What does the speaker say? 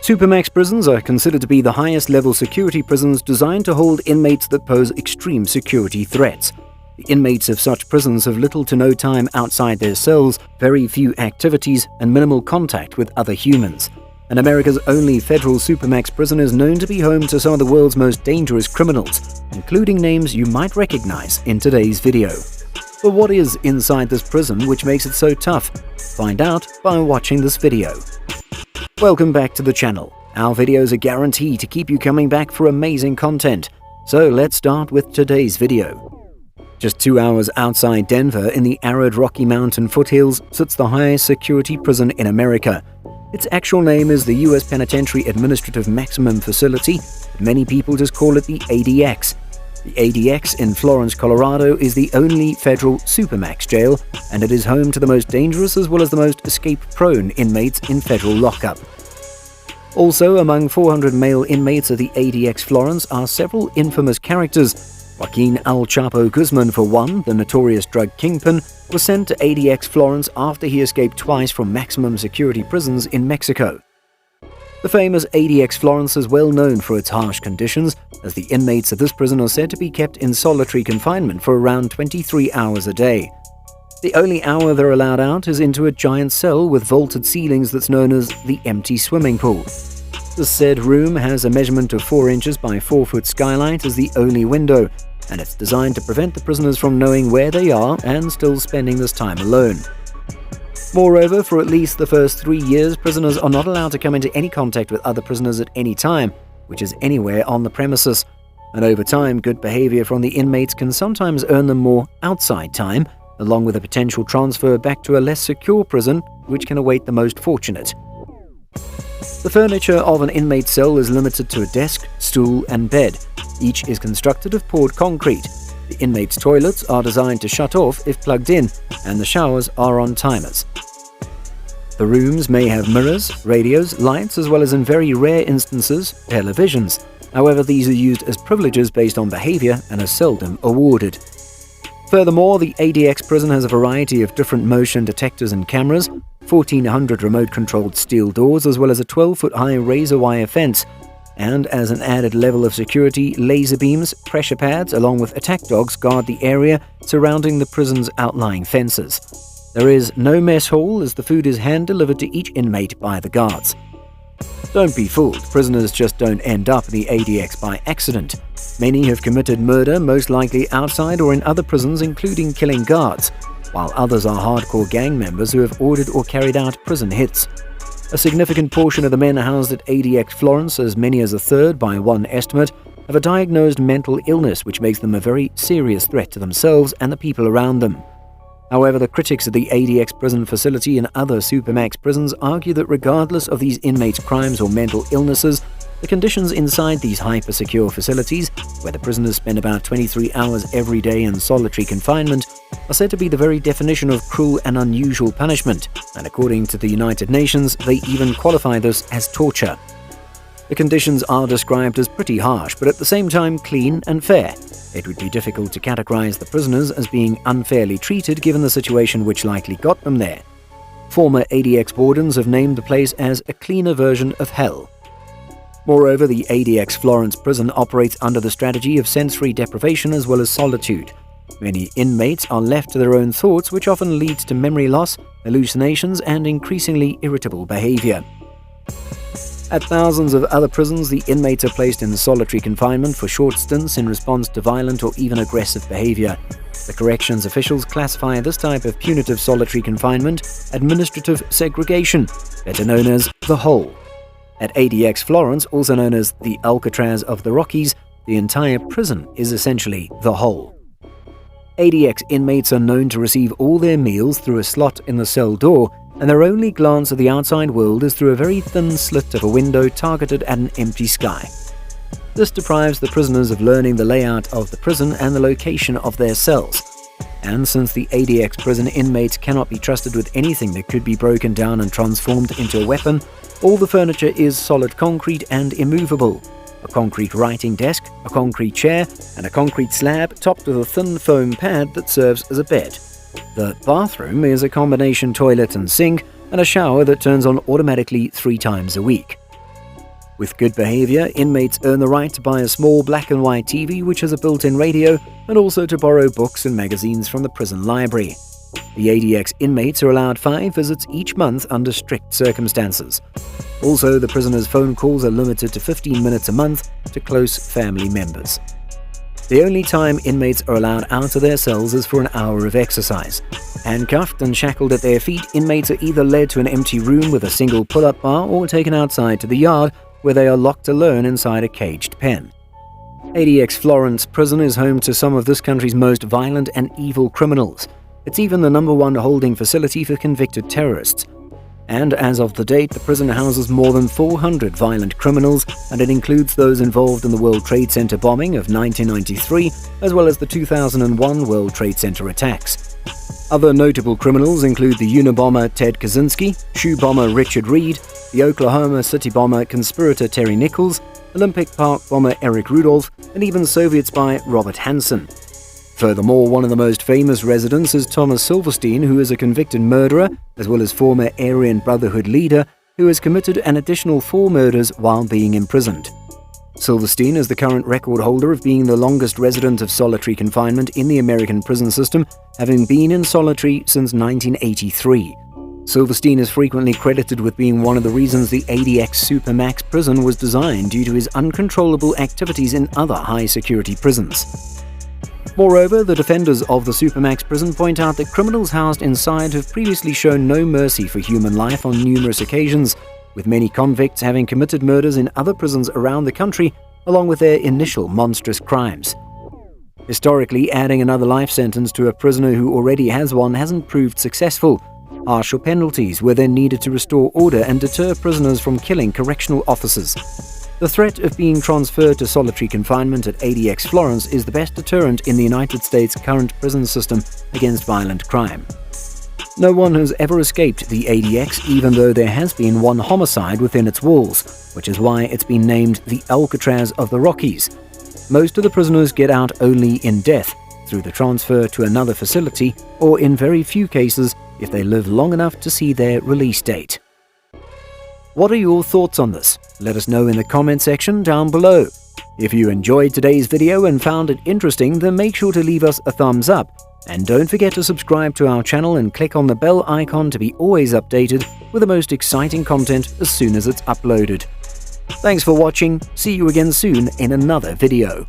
Supermax prisons are considered to be the highest-level security prisons designed to hold inmates that pose extreme security threats. The inmates of such prisons have little to no time outside their cells, very few activities, and minimal contact with other humans. And America's only federal Supermax prison is known to be home to some of the world's most dangerous criminals, including names you might recognize in today's video. But what is inside this prison which makes it so tough? Find out by watching this video. Welcome back to the channel. Our videos are guaranteed to keep you coming back for amazing content. So let's start with today's video. Just 2 hours outside Denver in the arid Rocky Mountain foothills sits the highest security prison in America. Its actual name is the U.S. Penitentiary Administrative Maximum Facility, but many people just call it the ADX. The ADX in Florence, Colorado is the only federal Supermax jail, and it is home to the most dangerous as well as the most escape-prone inmates in federal lockup. Also, among 400 male inmates of the ADX Florence are several infamous characters. Joaquin El Chapo Guzman, for one, the notorious drug kingpin, was sent to ADX Florence after he escaped twice from maximum security prisons in Mexico. The famous ADX Florence is well known for its harsh conditions, as the inmates of this prison are said to be kept in solitary confinement for around 23 hours a day. The only hour they're allowed out is into a giant cell with vaulted ceilings that's known as the empty swimming pool. The said room has a measurement of 4 inches by 4 foot skylight as the only window, and it's designed to prevent the prisoners from knowing where they are and still spending this time alone. Moreover, for at least the first 3 years, prisoners are not allowed to come into any contact with other prisoners at any time, which is anywhere on the premises. And over time, good behavior from the inmates can sometimes earn them more outside time, along with a potential transfer back to a less secure prison, which can await the most fortunate. The furniture of an inmate cell is limited to a desk, stool, and bed. Each is constructed of poured concrete. The inmates' toilets are designed to shut off if plugged in, and the showers are on timers. The rooms may have mirrors, radios, lights, as well as in very rare instances, televisions. However, these are used as privileges based on behavior and are seldom awarded. Furthermore, the ADX prison has a variety of different motion detectors and cameras, 1,400 remote-controlled steel doors, as well as a 12-foot-high razor wire fence. And as an added level of security, laser beams, pressure pads, along with attack dogs guard the area surrounding the prison's outlying fences. There is no mess hall, as the food is hand-delivered to each inmate by the guards. Don't be fooled, prisoners just don't end up in the ADX by accident. Many have committed murder, most likely outside or in other prisons, including killing guards, while others are hardcore gang members who have ordered or carried out prison hits. A significant portion of the men housed at ADX Florence, as many as a third by one estimate, have a diagnosed mental illness which makes them a very serious threat to themselves and the people around them. However, the critics of the ADX prison facility and other Supermax prisons argue that regardless of these inmates' crimes or mental illnesses, the conditions inside these hyper-secure facilities, where the prisoners spend about 23 hours every day in solitary confinement, are said to be the very definition of cruel and unusual punishment, and according to the United Nations, they even qualify this as torture. The conditions are described as pretty harsh, but at the same time clean and fair. It would be difficult to categorize the prisoners as being unfairly treated given the situation which likely got them there. Former ADX wardens have named the place as a cleaner version of hell. Moreover, the ADX Florence prison operates under the strategy of sensory deprivation as well as solitude. Many inmates are left to their own thoughts, which often leads to memory loss, hallucinations, and increasingly irritable behavior. At thousands of other prisons, the inmates are placed in solitary confinement for short stints in response to violent or even aggressive behavior. The corrections officials classify this type of punitive solitary confinement administrative segregation, better known as the hole. At ADX Florence, also known as the Alcatraz of the Rockies, the entire prison is essentially the hole. ADX inmates are known to receive all their meals through a slot in the cell door, and their only glance at the outside world is through a very thin slit of a window targeted at an empty sky. This deprives the prisoners of learning the layout of the prison and the location of their cells. And since the ADX prison inmates cannot be trusted with anything that could be broken down and transformed into a weapon, all the furniture is solid concrete and immovable. A concrete writing desk, a concrete chair, and a concrete slab topped with a thin foam pad that serves as a bed. The bathroom is a combination toilet and sink, and a shower that turns on automatically 3 times a week. With good behavior, inmates earn the right to buy a small black and white TV which has a built-in radio, and also to borrow books and magazines from the prison library. The ADX inmates are allowed 5 visits each month under strict circumstances. Also, the prisoners' phone calls are limited to 15 minutes a month to close family members. The only time inmates are allowed out of their cells is for an hour of exercise. Handcuffed and shackled at their feet, inmates are either led to an empty room with a single pull-up bar or taken outside to the yard, where they are locked alone inside a caged pen. ADX Florence Prison is home to some of this country's most violent and evil criminals. It's even the #1 holding facility for convicted terrorists. And as of the date, the prison houses more than 400 violent criminals, and it includes those involved in the World Trade Center bombing of 1993, as well as the 2001 World Trade Center attacks. Other notable criminals include the Unabomber Ted Kaczynski, shoe bomber Richard Reed, the Oklahoma City bomber conspirator Terry Nichols, Olympic Park bomber Eric Rudolph, and even Soviet spy Robert Hansen. Furthermore, one of the most famous residents is Thomas Silverstein, who is a convicted murderer, as well as former Aryan Brotherhood leader, who has committed an additional 4 murders while being imprisoned. Silverstein is the current record holder of being the longest resident of solitary confinement in the American prison system, having been in solitary since 1983. Silverstein is frequently credited with being one of the reasons the ADX Supermax prison was designed, due to his uncontrollable activities in other high-security prisons. Moreover, the defenders of the Supermax prison point out that criminals housed inside have previously shown no mercy for human life on numerous occasions, with many convicts having committed murders in other prisons around the country, along with their initial monstrous crimes. Historically, adding another life sentence to a prisoner who already has one hasn't proved successful. Harsher penalties were then needed to restore order and deter prisoners from killing correctional officers. The threat of being transferred to solitary confinement at ADX Florence is the best deterrent in the United States' current prison system against violent crime. No one has ever escaped the ADX, even though there has been one homicide within its walls, which is why it's been named the Alcatraz of the Rockies. Most of the prisoners get out only in death, through the transfer to another facility, or in very few cases, if they live long enough to see their release date. What are your thoughts on this? Let us know in the comment section down below. If you enjoyed today's video and found it interesting, then make sure to leave us a thumbs up. And don't forget to subscribe to our channel and click on the bell icon to be always updated with the most exciting content as soon as it's uploaded. Thanks for watching. See you again soon in another video.